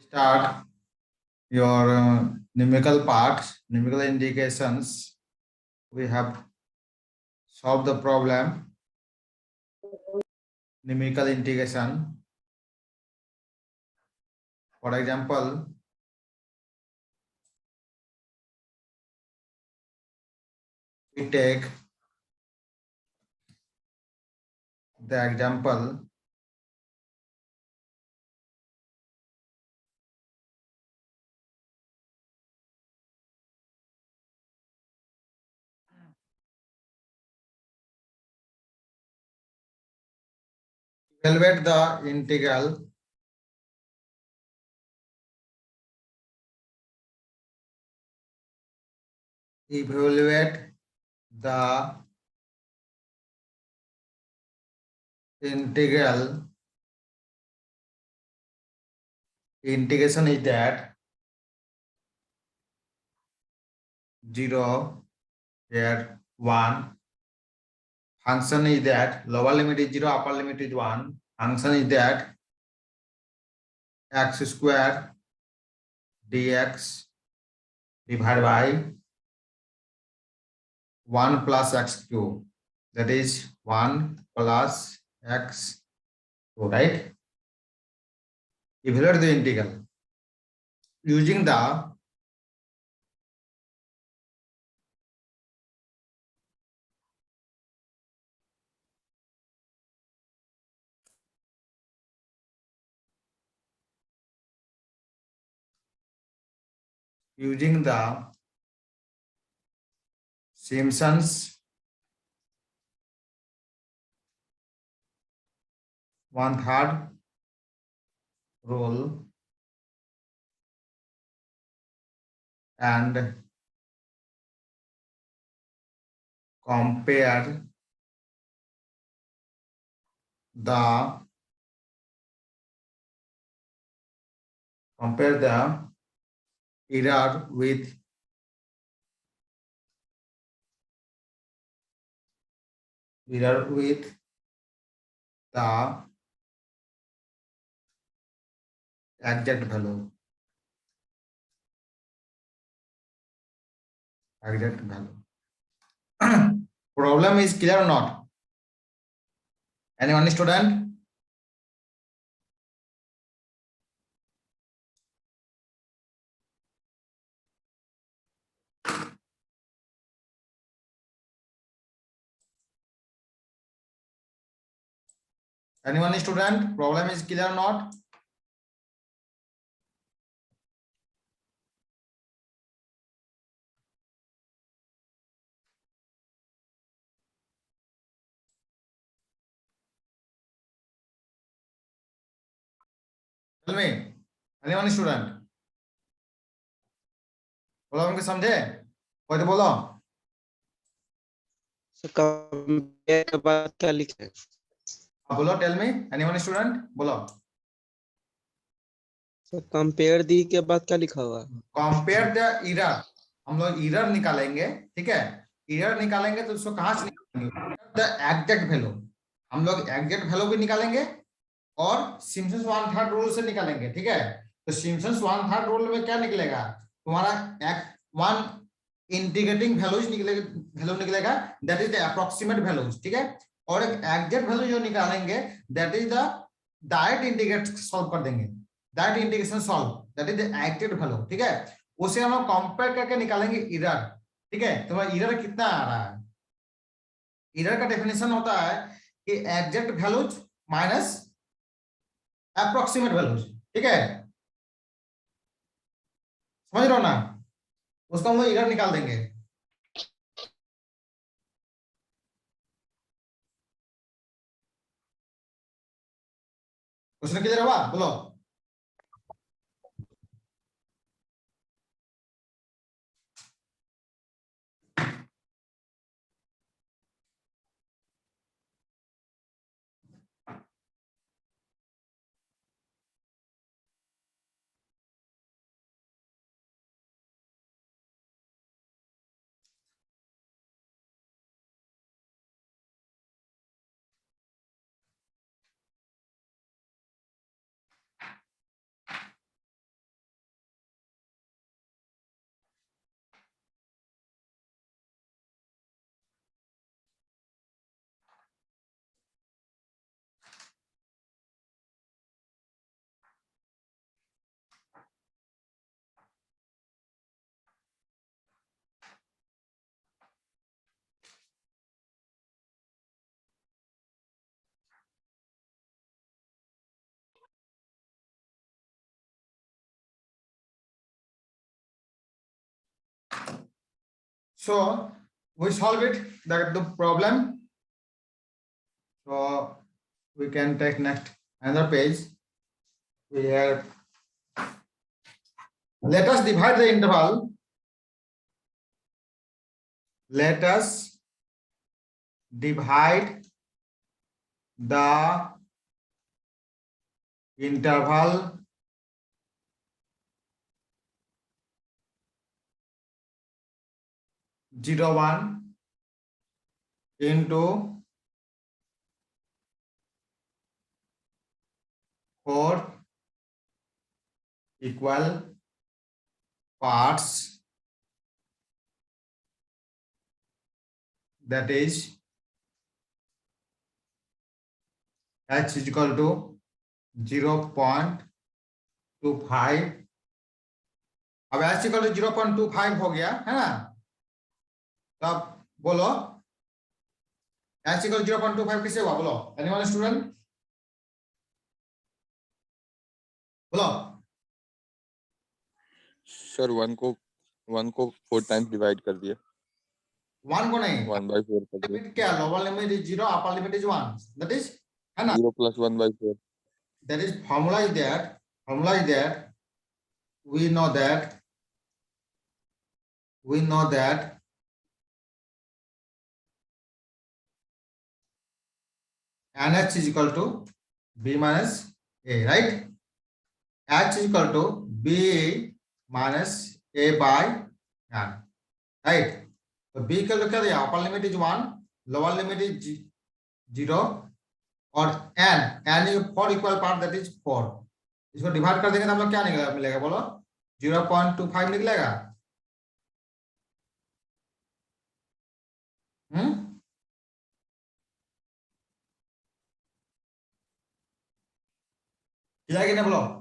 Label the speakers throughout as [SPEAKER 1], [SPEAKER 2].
[SPEAKER 1] Start your numerical parts, numerical indications. We have solved the problem. Numerical integration. For example, we take the example evaluate the integral evaluate the integral integration is that 0 here 1 function is that lower limit is 0 upper limit is 1 function is that x square dx divided by 1 plus x cube, that is 1 plus x cube, right? Evaluate the integral using the Simpson's 1/3 rule and compare the error with the exact value. Problem is clear or not? Anyone student? Anyone student? Problem is clear or not? Tell me. Anyone student? Problem के समझे? कोई तो बोलो.
[SPEAKER 2] So compare के बाद क्या लिखे?
[SPEAKER 1] बोलो. Tell me. Anyone student? बोलो.
[SPEAKER 2] So compare दी के बाद क्या लिखा हुआ?
[SPEAKER 1] Compare the error. हम लोग error निकालेंगे, ठीक है? Error निकालेंगे तो उसको कहाँ से निकालेंगे? The exact value. हम लोग exact value भी निकालेंगे और सिम्पसन्स 1/3 रूल से निकालेंगे, ठीक है? तो सिम्पसन्स 1/3 रूल में क्या निकलेगा? तुम्हारा वन इंटीग्रेटिंग वैल्यूज निकलेगा, that is the approximate values, ठीक है? और एक एग्जैक्ट वैल्यू जो निकालेंगे that is the direct integrate solve कर देंगे, direct integration solve, that is the exact value, ठीक है? उसे हम लोग कंपेयर करके निकालेंगे एरर, ठीक है? तुम्हारा एरर कितना आ रहा है? एरर का डेफिनेशन होता है कि exact values minus approximate values, ठीक है? समझ रहे हो ना? उसको हम लोग एरर निकाल देंगे. क्वेश्चन क्लियर हुआ? बोलो. So we solve it, the problem. So we can take next another page. We have, let us divide the interval. Let us divide the interval zero one into 4 equal parts, that is h is equal to 0.25. अब h equal to 0.25 हो गया है ना, तब बोलो h equal 0.25 किससे हुआ, बोलो एनीवन स्टूडेंट, बोलो।
[SPEAKER 3] सर 1 को 4 टाइम्स डिवाइड कर दिया।
[SPEAKER 1] 1 को नहीं,
[SPEAKER 3] 1/4 कर दिया।
[SPEAKER 1] लिमिट क्या, lower limit is 0, upper limit is 1, that is, है ना,
[SPEAKER 3] 0 + 1/4।
[SPEAKER 1] that is formula is that we know that NH is equal to B minus A, right? H is equal to B minus A by N, right? तो B का क्या दिया, upper limit is 1, lower limit is 0 और n is 4 equal part, that is 4। इसको divide कर देंगे तो हम लोग क्या मिलेगा, बोलो 0.25 निकलेगा। किया कि नहीं, बोलो।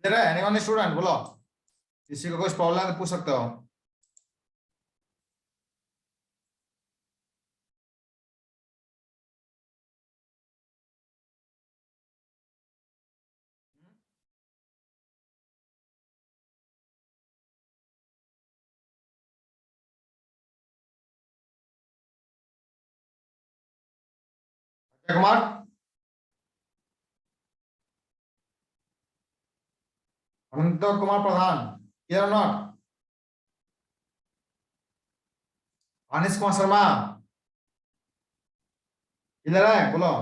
[SPEAKER 1] एनीवन स्टूडेंट, बोलो, किसी को कुछ प्रॉब्लम है तो पूछ सकते हो। Kumar, Anant Kumar Pradhan, clear not, Anish Kumar Sharma, clear है, बोलो।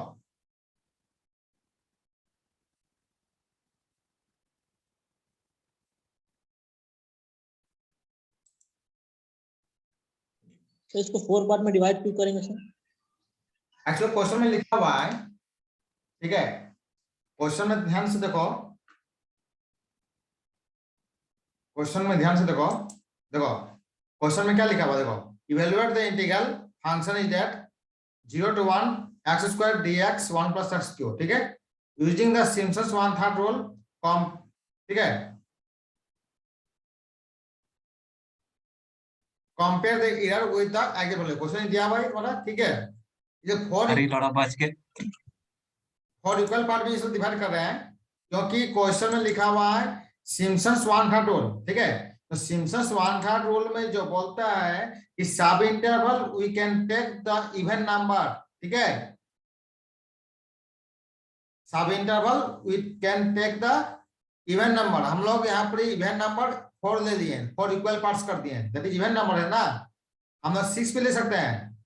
[SPEAKER 4] तो इसको 4 पार्ट में डिवाइड क्यों करेंगे सर?
[SPEAKER 1] एक्चुअली क्वेश्चन में लिखा हुआ है, ठीक है, क्वेश्चन में ध्यान से देखो, क्वेश्चन में ध्यान से देखो, क्वेश्चन में क्या लिखा हुआ, देखो, evaluate the integral function is that 0 to 1 x² dx 1 + x³, ठीक है, यूजिंग द सिम्पसन्स 1/3 रूल, ठीक है, compare the error with the example. Question दिया भाई तुम्हारा, ठीक है, ये 4 इक्वल पार्ट में इसको डिवाइड कर रहे हैं, क्योंकि क्वेश्चन में लिखा हुआ है सिम्पसन्स 1/3 रूल, ठीक है, तो सिम्पसन्स 1/3 रूल में जो बोलता है कि sub interval we can take the even number, ठीक है, sub interval we can take the even number. हम लोग यहाँ पर इवन नंबर 4 ले लिए, 4 इक्वल पार्ट्स कर दिए, दैट इज इवन नंबर है ना, हम लोग 6 पे ले सकते हैं,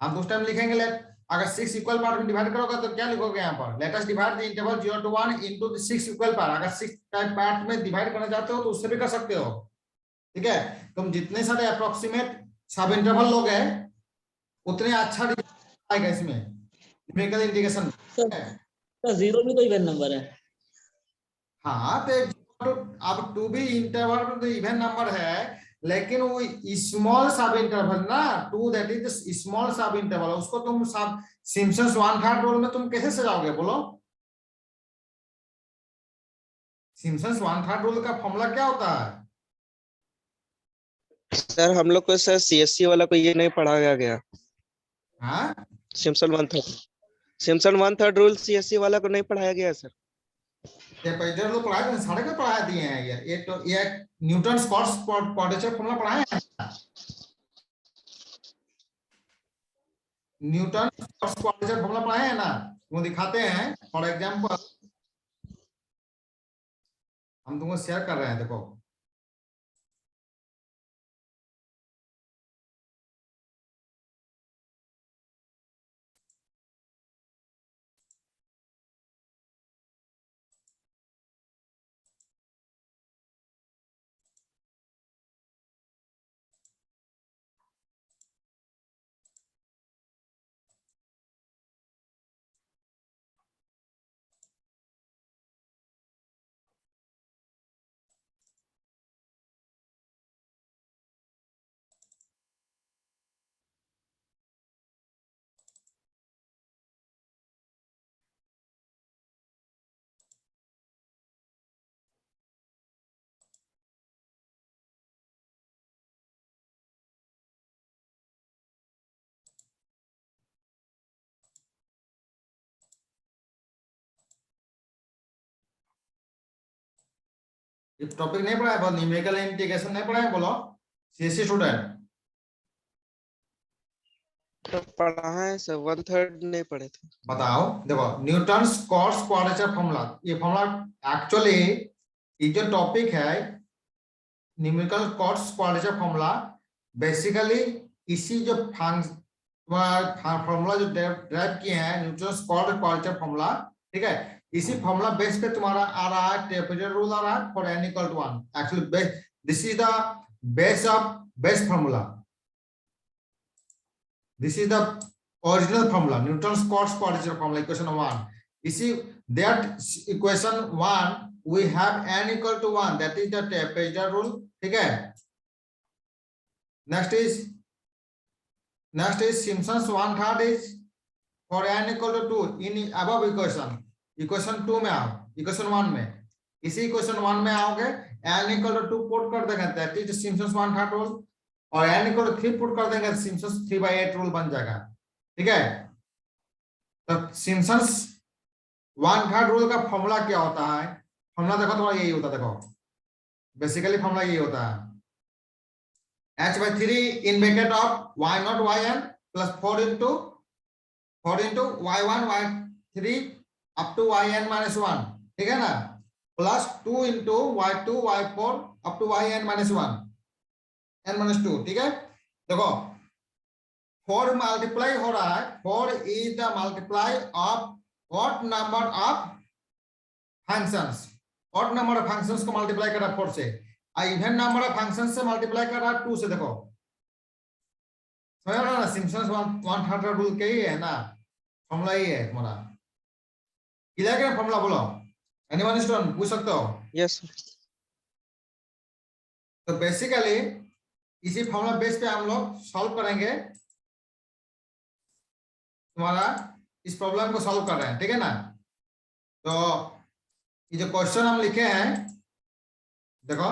[SPEAKER 1] हम उस टाइम लिखेंगे लेट, अगर 6 इक्वल पार्ट में डिवाइड करोगे तो क्या लिखोगे यहाँ पर, let us divide the interval 0 to 1 into the 6 equal part. अगर 6 टाइप पार्ट में डिवाइड करना चाहते हो तो उससे भी कर सकते हो, ठीक है, तुम जितने सारे अप्रोक्सीमेट सब इंटरवल लोगे उतने अच्छा रिजल्ट आएगा इसमें न्यूमेरिकल इंटीग्रेशन।
[SPEAKER 4] सर जीरो भी तो इवन नंबर है।
[SPEAKER 1] हाँ तो अब टू भी इंटरवल तो इवन नंबर है, लेकिन वो स्मॉल सब इंटरवल ना, two that is small sub interval, उसको तुम सब सिम्पसन्स वन थर्ड रूल में तुम कैसे सजाओगे बोलो? सिम्पसन्स वन थर्ड रूल का फॉर्मूला क्या होता है?
[SPEAKER 2] सर हम लोग को सर सीएससी वाला को ये नहीं पढ़ाया गया।
[SPEAKER 1] हाँ
[SPEAKER 2] Simpson one third rule CSC वाला को नहीं पढ़ाया गया सर।
[SPEAKER 1] ये लोग पढ़ाए सारे को पढ़ा दिए हैं यार, ये तो ये न्यूटन कॉस क्वाड्रेचर फॉर्मूला पढ़ाए हैं। न्यूटन कॉस क्वाड्रेचर फॉर्मूला पढ़ाए हैं ना, वो दिखाते हैं फॉर एग्जांपल, हम तुमको शेयर कर रहे हैं देखो। ये टॉपिक नहीं पढ़ा है, बहुत न्यूमेरिकल इंटीग्रेशन नहीं पढ़ा है बोलो सीएससी स्टूडेंट?
[SPEAKER 2] तो पढ़ा है सर, वन थर्ड नहीं पढ़े थे।
[SPEAKER 1] बताओ देखो, न्यूटन्स कॉस क्वाड्रेचर फॉर्मूला, ये फॉर्मूला एक्चुअली ये जो टॉपिक है numerical cos quadrature formula, basically इसी जो फॉर्मूला जो ड्राइव किए हैं न्यूटन्स कॉस क्वाड्रेचर फॉर्मूला, ठीक है, इसी फॉर्मूला बेस पे तुम्हारा आ रहा है ट्रेपेजॉइडल रूल आ रहा है for n equal to 1। Actually this is the base of base formula, this is the original formula Newton's Cotes quadrature formula equation 1। इसी that equation 1 we have n equal to 1, that is the trapezoidal rule, ठीक है। next is Simpson's one third is for n equal to 2 in above equation 2 में आओ, equation 1 में, इसी equation 1 में आओगे n equal to 2 put कर देंगे, that is Simpson's one third rule, और n equal to 3 पुट कर देंगे, Simpson's 3/8 rule बन जाएगा, ठीक है। तो Simpson's one third rule का फॉर्मूला क्या होता है? फॉर्मूला देखो तुम्हारा यही होता है, देखो बेसिकली फॉर्मूला यही होता है h/3 in bracket of y0 yn plus 4 into y1 y3 up to yn minus 1, ठीक है ना, plus 2 into y2 y4 up to yn minus 1 n minus 2, ठीक है। देखो 4 मल्टीप्लाई हो रहा है, 4 is the multiply of odd number of functions, odd number of functions को मल्टीप्लाई कर रहा है 4 से, और इवन नंबर ऑफ फंक्शंस से मल्टीप्लाई कर रहा है 2 से। देखो समझ रहे हो ना, सिम्पसन्स वन थर्ड रूल के ही है ना, फॉर्मूला ही है तुम्हारा। क्लियर है फॉर्मूला? बोलो एनीवन स्टूडेंट पूछ सकते हो?
[SPEAKER 2] Yes sir.
[SPEAKER 1] तो बेसिकली इसी फॉर्मूला बेस पे हम लोग सॉल्व करेंगे, तुम्हारा इस प्रॉब्लम को सॉल्व कर रहे हैं, ठीक है ना। तो ये जो क्वेश्चन हम लिखे हैं, देखो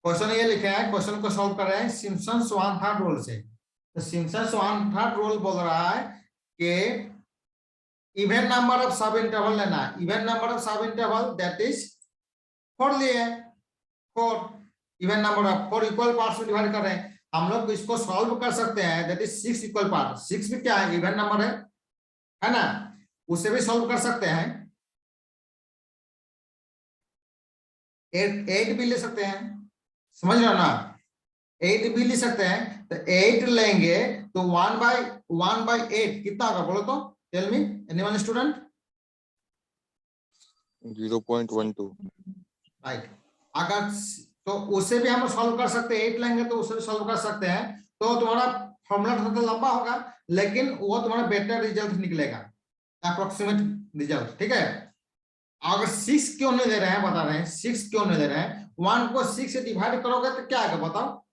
[SPEAKER 1] क्वेश्चन ये लिखे हैं, क्वेश्चन को सॉल्व कर रहे हैं सिम्पसन्स वन थर्ड रूल से। तो सिम्पसन्स वन थर्ड रूल बोल रहा है कि even number of sub interval लेना, even number of sub interval that is 4 लिए, 4 even number of 4 equal parts में डिवाइड कर रहे हैं। हम लोग इसको सॉल्व कर सकते हैं, दैट इज 6 इक्वल पार्ट, 6 भी क्या है, इवन नंबर है ना, उससे भी सॉल्व कर सकते हैं। 8 भी ले सकते हैं, समझ रहे हो ना, 8 भी ले सकते हैं। तो 8 लेंगे तो 1/8 कितना होगा बोलो तो, tell me anyone student?
[SPEAKER 3] 0.12।
[SPEAKER 1] Right. अगर तो उससे भी हम सॉल्व कर सकते हैं, 8 लेंगे तो उससे भी सॉल्व कर सकते हैं। तो तुम्हारा फॉर्मूला थोड़ा लंबा होगा, लेकिन वो तुम्हारा बेटर रिजल्ट निकलेगा, अप्रोक्सीमेट रिजल्ट, ठीक है। अगर 6 क्यों नहीं दे रहे हैं, बता रहे हैं 6 क्यों नहीं दे रहे हैं, 1 को 6 से डिवाइड करोगे तो क्या आएगा बताओ।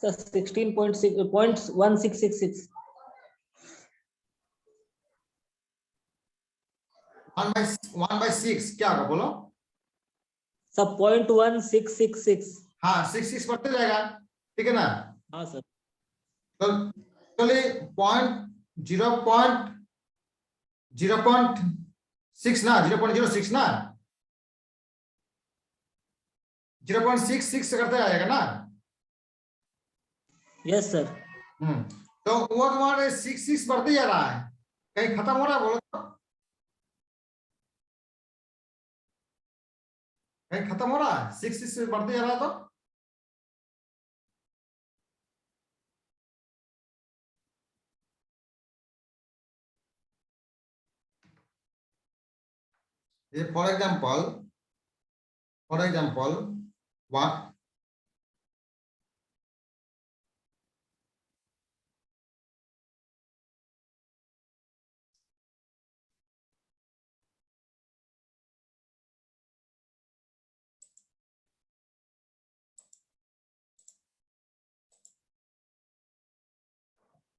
[SPEAKER 4] सर 16.1666
[SPEAKER 1] 1/6 क्या होगा बोलो।
[SPEAKER 4] सब 0.1666।
[SPEAKER 1] हाँ 6 बढ़ते जाएगा, ठीक है ना।
[SPEAKER 4] हाँ सर।
[SPEAKER 1] तो चलिए पॉइंट 0.6 ना, 0.06 ना, 0.66 करते जाएगा ना।
[SPEAKER 4] Yes sir.
[SPEAKER 1] तो वो तुम्हारे 6 बढ़ते जा रहा है, कहीं खत्म हो रहा है बोलो तो, कहीं खत्म हो रहा है, 6 बढ़ते जा रहा है तो। ये फॉर एग्जाम्पल वन,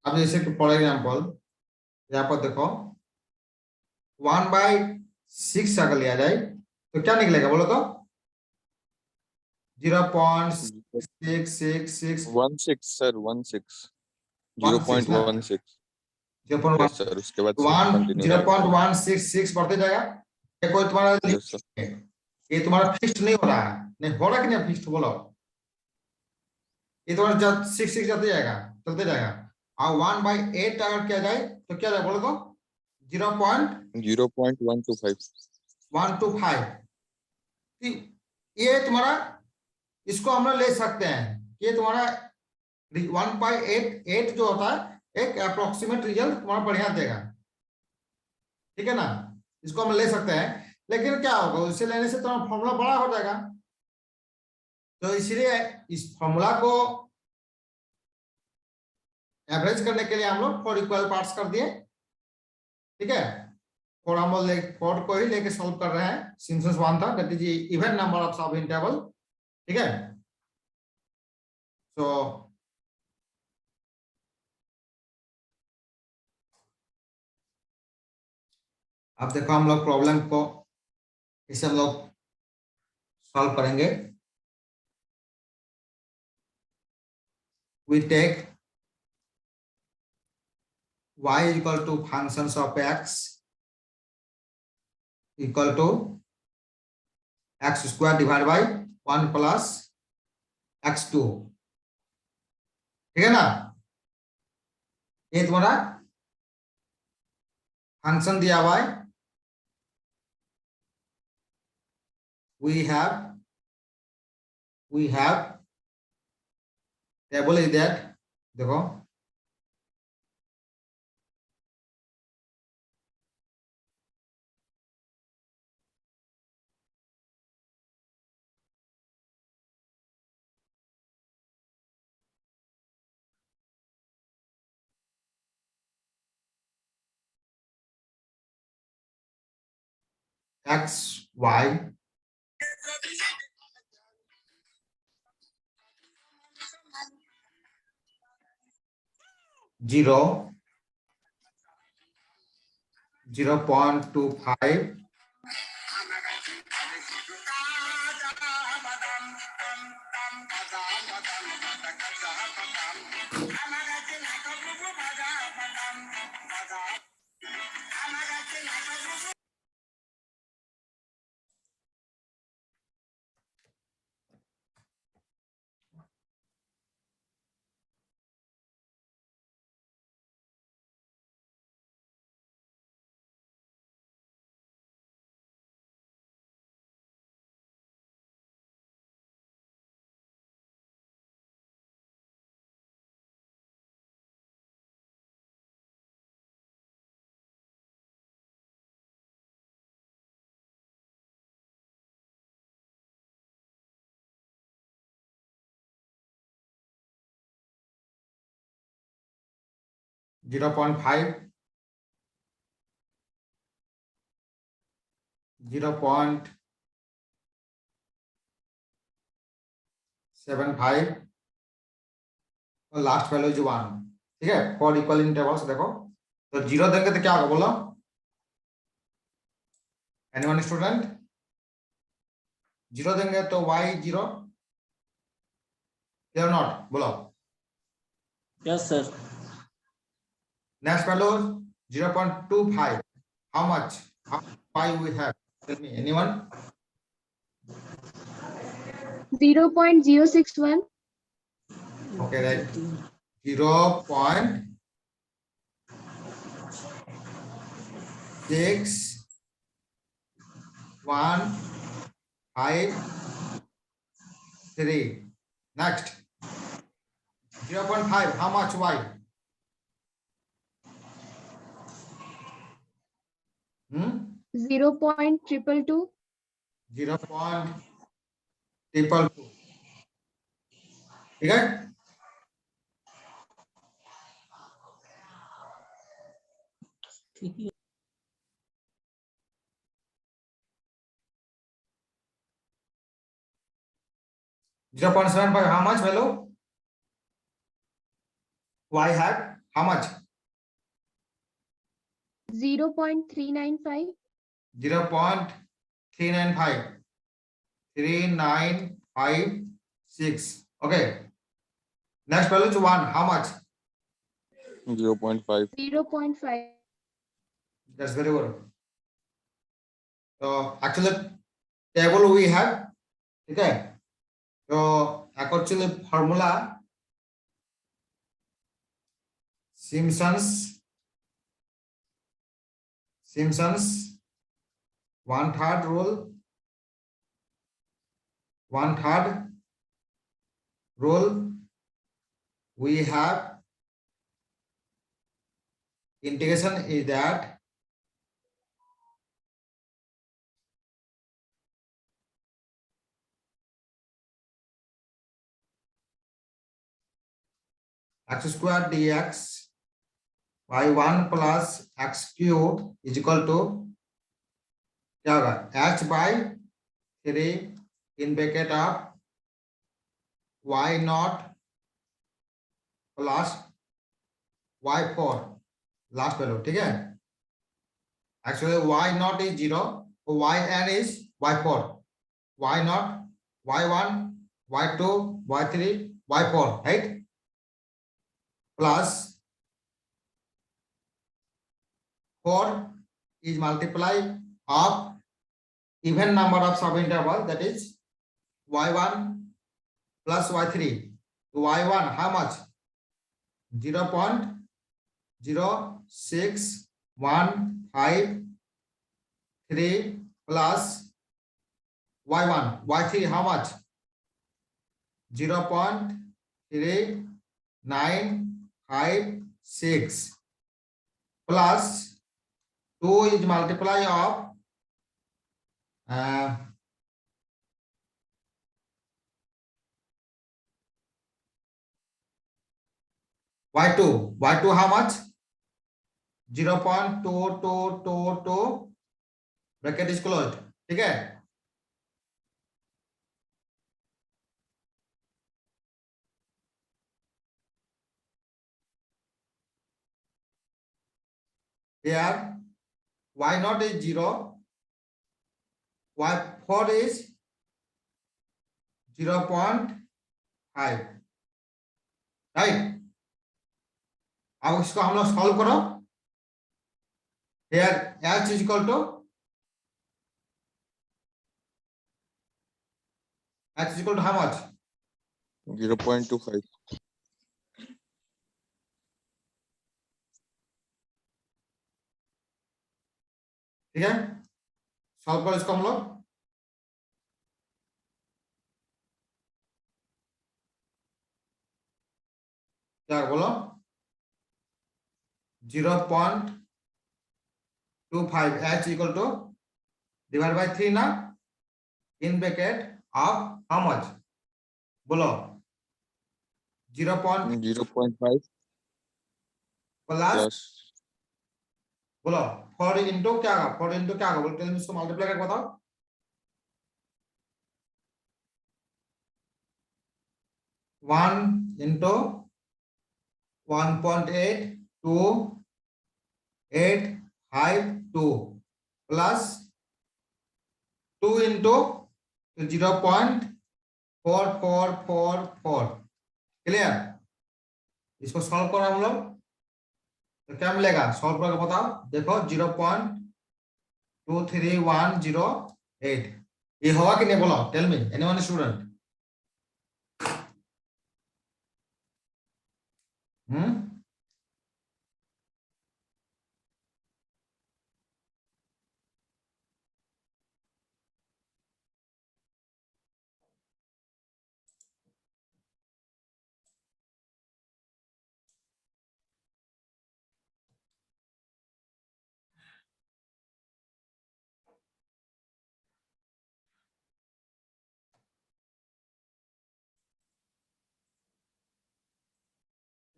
[SPEAKER 1] अब जैसे कि फॉर एग्जाम्पल यहाँ पर देखो 1/6 अगर लिया जाए तो क्या निकलेगा बोलो तो, 0.666
[SPEAKER 3] 16 सर 16
[SPEAKER 1] 16 ना,
[SPEAKER 3] 0.16
[SPEAKER 1] 0.1
[SPEAKER 3] यस सर उसके बाद 6 कंटिन्यू रहेगा
[SPEAKER 1] 0.166 बढ़ते जाएगा। ये कोई तुम्हारा
[SPEAKER 3] यस सर
[SPEAKER 1] ये तुम्हारा फिक्स नहीं हो रहा है, नहीं हो रहा कि नहीं फिक्स बोलो, ये तुम्हारा जब 6 जाते जाएगा, चलते जाएगा। और 1/8 अगर किया जाए तो क्या जाए बोलो तो
[SPEAKER 3] 0.125
[SPEAKER 1] 0.125। ये तुम्हारा, इसको हम लोग ले सकते हैं, ये तुम्हारा 1/8 जो होता है एक अप्रोक्सीमेट रिजल्ट तुम्हारा बढ़िया देगा, ठीक है ना। इसको हम ले सकते हैं, लेकिन क्या होगा उसे लेने से तुम्हारा फॉर्मूला बड़ा हो जाएगा, तो इसलिए इस फॉर्मूला को एवरेज करने के लिए हम लोग 4 इक्वल पार्ट्स कर दिए, ठीक है। और हम लोग 4 को ही लेके सॉल्व कर रहे हैं, सिम्पसन्स वन था, that is even number of sub interval, ठीक है। तो अब देखो हम लोग प्रॉब्लम को इसे हम लोग सॉल्व करेंगे। We take y equal to functions of x equal to x square divided by 1 plus x2, ठीक है ना। ये तुम्हारा फंक्शन दिया हुआ है, we have table is that, देखो x y 0, 0.25, 0.5, 0.75 और लास्ट वैल्यू जो 1, ठीक है। फॉर इक्वल इंटरवल्स देखो, तो 0 देंगे तो क्या होगा बोलो, एनीवन स्टूडेंट? 0 देंगे तो y 0, क्लियर नॉट, बोलो।
[SPEAKER 4] Yes, sir.
[SPEAKER 1] Next value 0.25. How much? How y we have? Tell me, anyone?
[SPEAKER 5] 0.061.
[SPEAKER 1] Okay, right. 0.6153. Next 0.5. How much y? Hmm?
[SPEAKER 5] 0.222.
[SPEAKER 1] 0.222. ठीक है। 0.75. How much value? Y have how much?
[SPEAKER 5] 0.395.
[SPEAKER 1] 0.395. 3956. Okay. Next value is 1. How much?
[SPEAKER 3] 0.5.
[SPEAKER 5] 0.5.
[SPEAKER 1] That's very good. So actually table we have. Okay. So actually formula Simpson's 1/3 rule. 1/3 rule. We have integration is that x square dx y1 plus x cube is equal to क्या होगा, h by 3 in bracket of y naught plus y4 last value, ठीक है। Actually y naught is 0, yn is y4, y naught, y1, y2, y3, y4, right? Plus 4 is multiply of even number of subinterval, that is y1 plus y3. y1 how much? 0.06153 plus y1. y3 how much? 0.3956 plus 2 is multiply of y2. y2 how much? 0.2222 bracket is closed, ठीक है। Here y naught is 0, y4 is 0.5, right? अब इसको हम लोग solve करो। Here h is equal to how much?
[SPEAKER 3] 0.25.
[SPEAKER 1] ठीक है, solve करो इसको हम लोग। क्या बोलो, 0.25 h equal to divided by 3 ना, in bracket of how much? बोलो 0.5
[SPEAKER 3] 0.5.
[SPEAKER 1] Plus
[SPEAKER 3] Yes.
[SPEAKER 1] बोलो 4 इंटू क्या होगा, 4 इंटू क्या होगा, बोलते हैं इसको मल्टीप्लाई करके बताओ। 1 इंटू 1.82 प्लस 2 इंटू 0.4444। क्लियर? इसको सॉल्व करो हम लोग तो क्या मिलेगा, सॉल्व करके बताओ। देखो 0.23108 ये होगा कि नहीं, बोलो टेल मी एनीवन स्टूडेंट।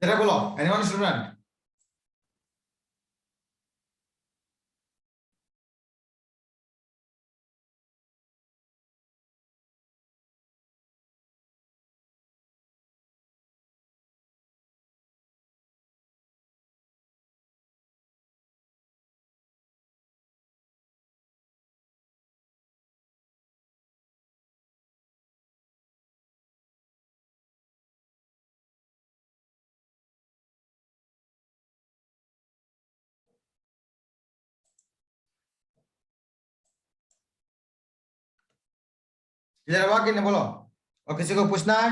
[SPEAKER 1] जरा बोलो एनीवन स्टूडेंट। क्लियर हुआ कि नहीं, बोलो। और किसी को पूछना है?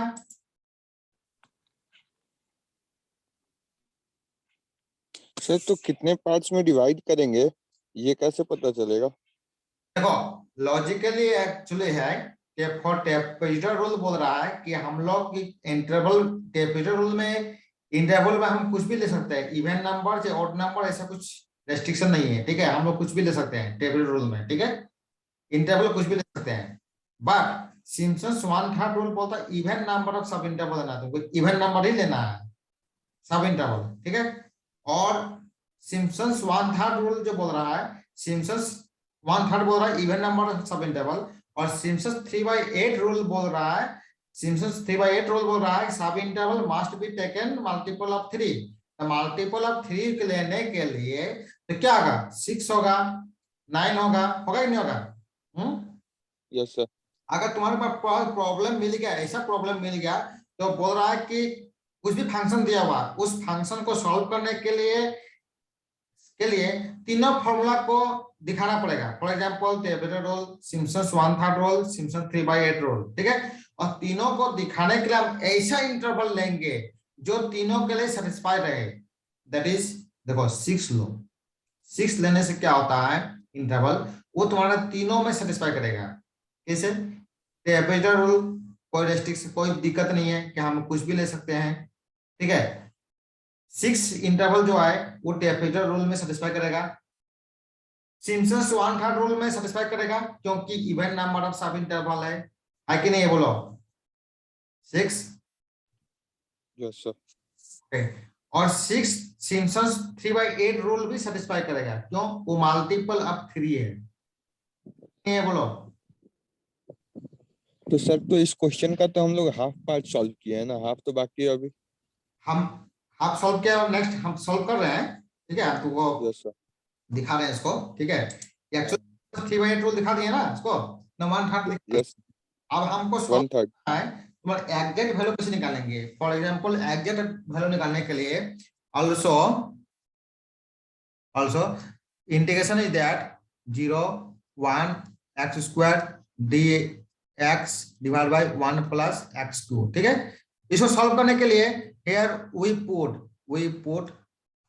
[SPEAKER 3] सर तो कितने पार्ट्स में डिवाइड करेंगे ये कैसे पता चलेगा?
[SPEAKER 1] देखो लॉजिकली एक्चुअली है कि फॉर टेपेस्टर रूल बोल रहा है कि हम लोग इंटरवल टेपेस्टर रूल में इंटरवल में हम कुछ भी ले सकते हैं, इवन नंबर या ऑड नंबर, ऐसा कुछ रेस्ट्रिक्शन नहीं है। ठीक है, हम लोग कुछ भी ले सकते हैं टेपेस्टर रूल में। ठीक है, इंटरवल कुछ भी ले सकते हैं। बट सिम्पसन्स 1/3 रूल बोलता है even number of sub interval लेना है, तुमको इवन नंबर ही लेना है सब इंटरवल। ठीक है, और सिम्पसन्स 1/3 रूल जो बोल रहा है, सिम्पसन्स 1/3 बोल रहा है even number of sub interval, और सिम्पसन्स 3/8 रूल बोल रहा है, सिम्पसन्स 3/8 रूल बोल रहा है sub interval must be taken multiple of 3। तो मल्टीपल ऑफ 3 के लेने के लिए तो क्या होगा, 6 होगा, 9 होगा, होगा कि नहीं होगा?
[SPEAKER 3] Yes sir.
[SPEAKER 1] अगर तुम्हारे पास प्रॉब्लम मिल गया, ऐसा प्रॉब्लम मिल गया, तो बोल रहा है कि कुछ भी फंक्शन दिया हुआ, उस फंक्शन को सॉल्व करने के लिए तीनों फॉर्मूला को दिखाना पड़ेगा। For example tablet rule, Simpson's 1/3 rule, Simpson's 3/8 rule. ठीक है, और तीनों को दिखाने के लिए हम ऐसा इंटरवल लेंगे जो तीनों के लिए सेटिस्फाई रहे। दैट इज देखो 6 लो, 6 लेने से क्या होता है इंटरवल, वो तुम्हारा तीनों में सेटिस्फाई करेगा। कैसे? टेबलेट रूल कोई रेस्ट्रिक्शन, कोई दिक्कत नहीं है कि हम कुछ भी ले सकते हैं। ठीक है, 6 इंटरवल जो है वो टेपेस्टर रूल में सेटिस्फाई करेगा, सिम्पसन्स 1/3 रूल में सेटिस्फाई करेगा क्योंकि even number of sub interval है कि नहीं, बोलो 6।
[SPEAKER 3] Yes sir.
[SPEAKER 1] और 6 सिम्पसन्स 3/8 रूल भी सेटिस्फाई करेगा, क्यों? वो मल्टीपल ऑफ 3 है, बोलो।
[SPEAKER 3] तो सर तो इस क्वेश्चन का तो हम लोग हाफ पार्ट सॉल्व किए हैं ना, हाफ तो बाकी है अभी।
[SPEAKER 1] हम आप सॉल्व किया, नेक्स्ट हम सॉल्व कर रहे हैं। ठीक है, आपको वो
[SPEAKER 3] यस सर।
[SPEAKER 1] दिखा रहे हैं इसको। ठीक है, एक्चुअली 3/8 रूल दिखा दिए ना इसको, न 1/3।
[SPEAKER 3] यस।
[SPEAKER 1] अब हमको सॉल्व
[SPEAKER 3] 1/3।
[SPEAKER 1] करना है तुम्हारा एग्जैक्ट वैल्यू कैसे निकालेंगे। फॉर एग्जांपल एग्जैक्ट वैल्यू निकालने के लिए also integration is that 0 1 x square dx divide by 1 plus x2। ठीक है, इसको सॉल्व करने के लिए here we put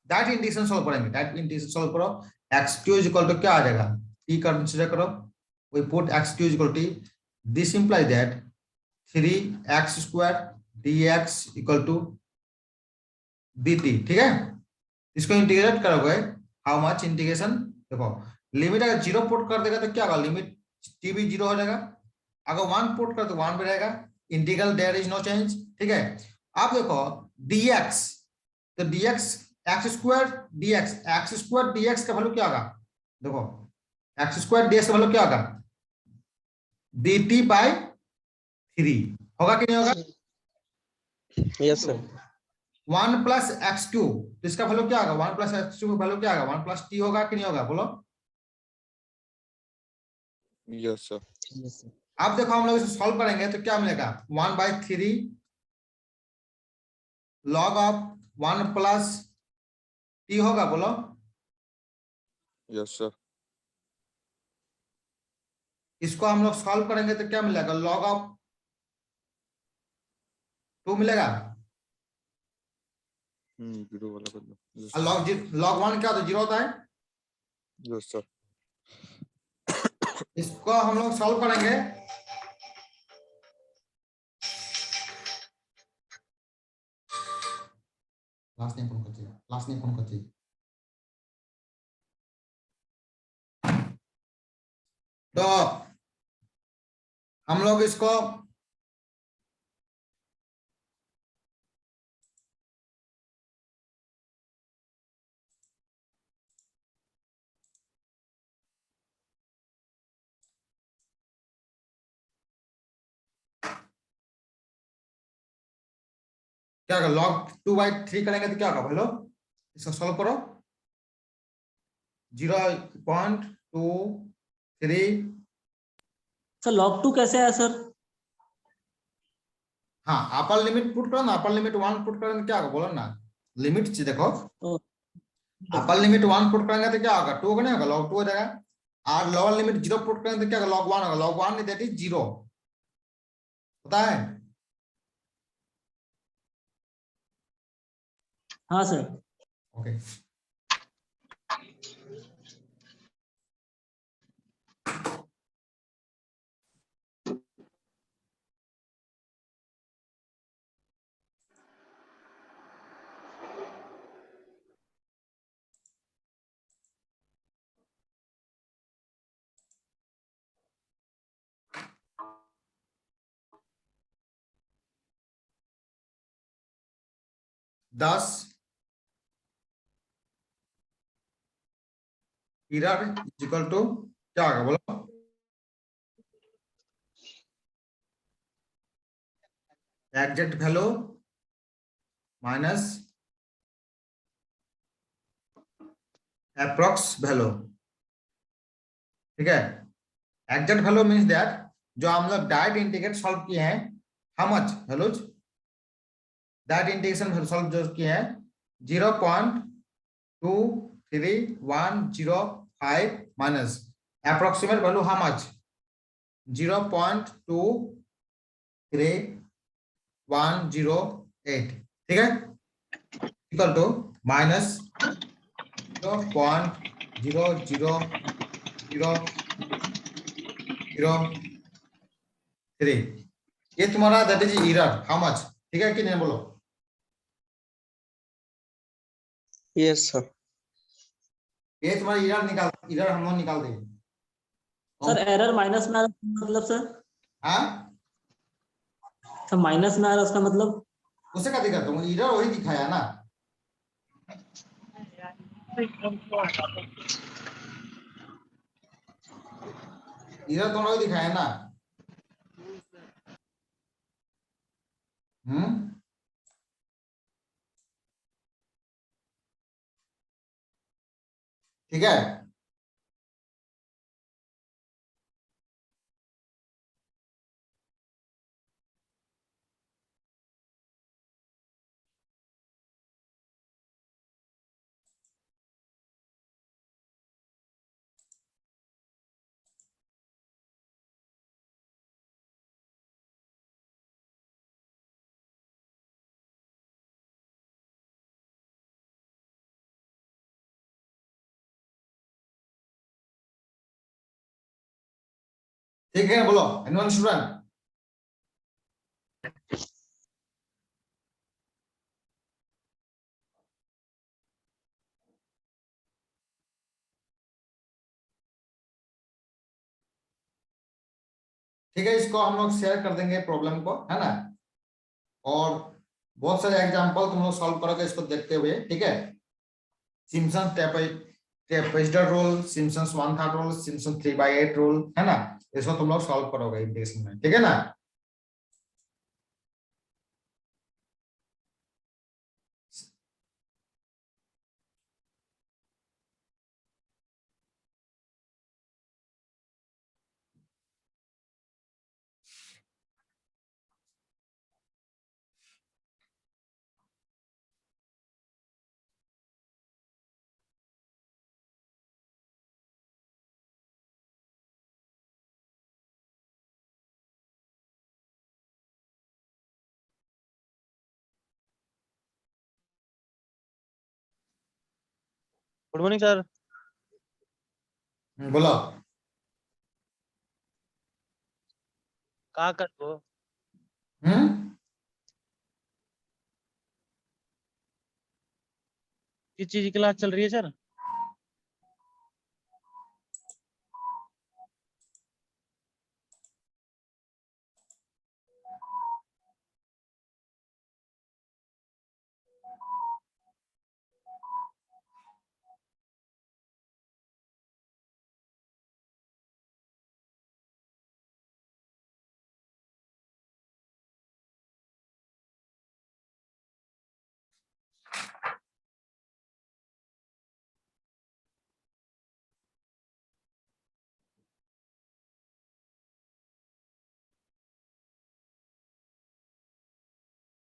[SPEAKER 1] that integration solve करेंगे। दैट इंटीग्रेशन सॉल्व करो, x2 इक्वल टू क्या आ जाएगा, t कंसीडर करो, we put x2 equal to this implies that 3x square dx equal to dt। ठीक है, इसको इंटीग्रेट करोगे, हाउ मच इंटीग्रेशन, देखो लिमिट अगर 0 पुट कर देगा तो क्या होगा, लिमिट t भी 0 हो जाएगा, अगर 1 पुट कर तो 1 भी रहेगा, integral there is no change. ठीक है, अब देखो dx, तो dx एक्स स्क्वायर डीएक्स का वैल्यू क्या होगा? देखो एक्स स्क्वायर डीएक्स का वैल्यू क्या होगा? dt बाय 3 होगा कि नहीं होगा?
[SPEAKER 2] Yes sir.
[SPEAKER 1] 1 plus x cube, तो इसका वैल्यू क्या होगा? 1 प्लस एक्स क्यूब का वैल्यू क्या होगा? 1 प्लस टी होगा कि नहीं होगा? बोलो।
[SPEAKER 3] Yes sir.
[SPEAKER 4] Yes sir.
[SPEAKER 1] अब देखो हम लोग इसे सॉल्व करेंगे तो क्या मिलेगा? 1/3 log ऑफ 1 प्लस टी होगा। बोलो।
[SPEAKER 3] Yes sir.
[SPEAKER 1] इसको हम लोग सॉल्व करेंगे तो क्या मिलेगा? log ऑफ 2 मिलेगा।
[SPEAKER 3] जीरो वाला कर दो।
[SPEAKER 1] और log 1 क्या होता है? 0 होता है।
[SPEAKER 3] Yes sir.
[SPEAKER 1] इसको हम लोग सॉल्व करेंगे क्लास नहीं फोन करती। तो हम लोग इसको क्या होगा? log 2/3 करेंगे तो क्या होगा? बोलो। इसको सॉल्व करो। 0.23।
[SPEAKER 4] सर log 2 कैसे आया सर?
[SPEAKER 1] हाँ, अपर लिमिट पुट करो ना। अपर लिमिट 1 पुट करेंगे क्या होगा? बोलो ना। लिमिट देखो,
[SPEAKER 4] तो
[SPEAKER 1] अपर लिमिट 1 पुट करेंगे तो क्या होगा? 2 होगा नहीं होगा? log 2 हो जाएगा। और लोअर लिमिट 0 पुट करेंगे तो क्या होगा? log 1 होगा। log 1 दैट इज 0 होता है।
[SPEAKER 4] हाँ सर।
[SPEAKER 1] ओके। दस इरर इक्वल टू क्या होगा? बोलो। Exact value minus approx value. ठीक है। एग्जैक्ट वैल्यू मींस दैट जो हम लोग डायरेक्ट इंटीग्रेट सॉल्व किए हैं, how much values direct integration value solve जो किए हैं 0.23105 minus approximate value how much 0.23108। ठीक है। Equal to minus 0.00003। ये तुम्हारा that is error how much. ठीक है कि नहीं? बोलो।
[SPEAKER 2] Yes sir.
[SPEAKER 1] ये तुम्हारा एरर हम लोग निकाल देंगे।
[SPEAKER 4] सर एरर माइनस में आ रहा है, मतलब सर?
[SPEAKER 1] हाँ,
[SPEAKER 4] सर माइनस में आ रहा है उसका मतलब?
[SPEAKER 1] उससे क्या दिक्कत? तुम एरर वही दिखाया ना। एरर तुम वही दिखाया ना। ठीक है। ठीक है, बोलो। Anyone student? ठीक है, इसको हम लोग शेयर कर देंगे प्रॉब्लम को, है ना। और बहुत सारे एग्जांपल तुम लोग सॉल्व करोगे इसको देखते हुए। ठीक है। Simpson trapezoidal rule, Simpson 1/3 rule, Simpson 3/8 rule, है ना। इसको तुम लोग सॉल्व करोगे इंटीग्रेशन में, ठीक है ना।
[SPEAKER 6] Good morning sir.
[SPEAKER 1] बोलो।
[SPEAKER 6] कहाँ कर दो
[SPEAKER 1] हम्म
[SPEAKER 6] किस चीज की क्लास चल रही है सर?